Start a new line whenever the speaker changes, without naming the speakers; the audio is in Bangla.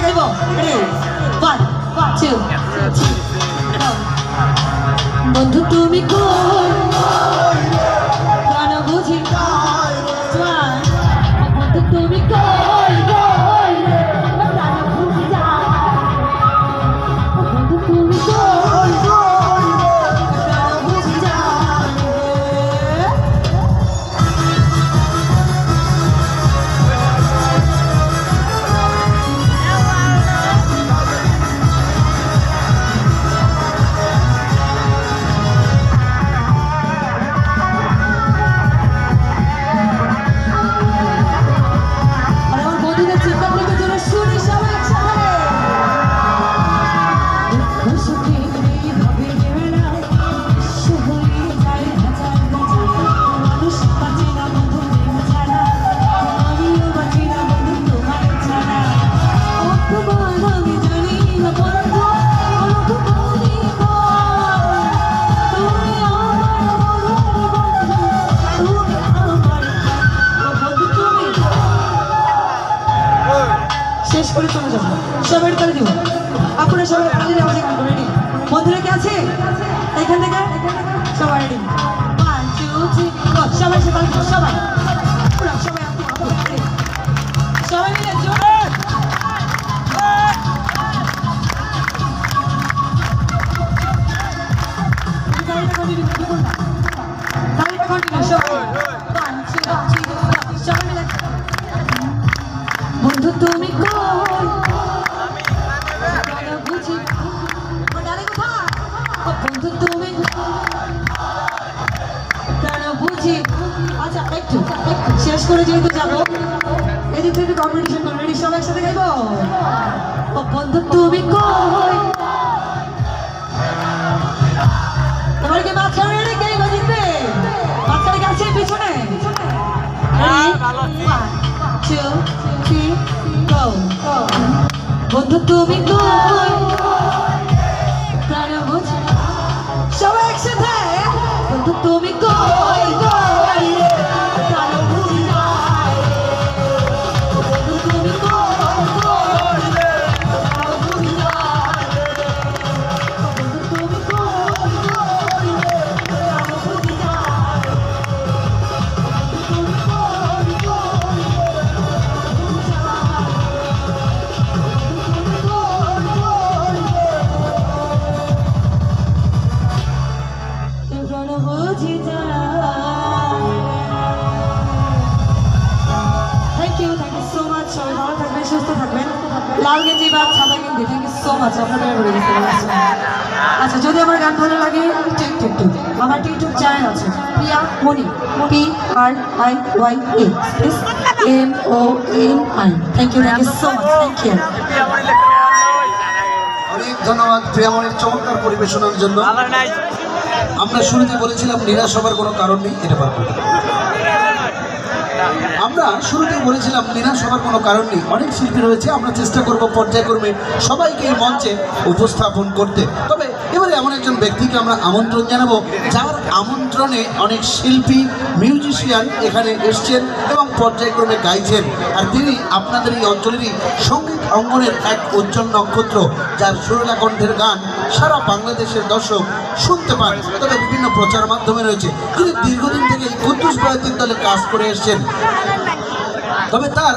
একসাথে গাইবো। রেডি 1 2 3 বন্ধু তুমি কই কেন বুঝি বন্ধু তুমি কই কেন বুঝি বন্ধু তুমি কই কেন বুঝি শেষ করে চলে যাবো সবাই করে দিব আপনারা সবাই তাদের আওয়াজে গান করে রেডি বন্ধুরা কি আছে এখান থেকে সবাই রেডি 1 2 3 সবাই সবাই সবাই পুরো সবাই সবাই মিলে জোরে তালিটা কন্টিনিউ করুন তালিটা কন্টিনিউ সবাই 1 2 3 সবাই মিলে বন্ধু তুমি কই কেন বুঝি বন্ধু তুমি কেন বুঝি আচ্ছা একটু শেষ করে যেহেতু যাবো এদিক থেকে কম্পিটিশন করবো রেডি সব একসাথে গাইবো বন্ধু তুমি কই তোমার কি মাঝখানে রেডি কে বাজিবে মাঝখানে কি আছে পিছনে 1 2 3 go বন্ধু তুমি কই প্রাণ বুঝি সবাই একসাথে বন্ধু তুমি কই প্রাণ বুঝি বন্ধু তুমি কই প্রাণ বুঝি বন্ধু তুমি কই প্রাণ বুঝি লাল গেঞ্জি বা সাদা গেঞ্জি থ্যাংক ইউ সো মাচ আপনাদের বলে দিতে আচ্ছা যদি আমার গান ভালো লাগে টিকটক আমার টিকটক চ্যানেল আছে Priya Moni PRIYA MONI thank you so much thank you
অনেক ধন্যবাদ প্রিয়ামণির চমৎকার পরিবেশনার জন্য আমরা শুরুতে বলেছিলাম নিরাশ হবার কোনো কারণ নেই এটা পারবো আমরা শুরুতেই বলেছিলাম নিরাশ হবার কোনো কারণ নেই অনেক শিল্পী রয়েছে আমরা চেষ্টা করব পর্যায়ক্রমে সবাইকে এই মঞ্চে উপস্থাপন করতে তবে এবারে এমন একজন ব্যক্তিকে আমরা আমন্ত্রণ জানাবো যার আমন্ত্রণে অনেক শিল্পী মিউজিশিয়ান এখানে এসছেন এবং পর্যায়ক্রমে গাইছেন আর তিনি আপনাদের এই অঞ্চলেরই সঙ্গীত অঙ্গনের এক উজ্জ্বল নক্ষত্র যার সুরেলা কণ্ঠের গান সারা বাংলাদেশের দর্শক শুনতে পান তবে বিভিন্ন প্রচার মাধ্যমে রয়েছে তিনি দীর্ঘদিন থেকে কুদ্দুস বয়াতির দলে কাজ করে এসছেন তবে তার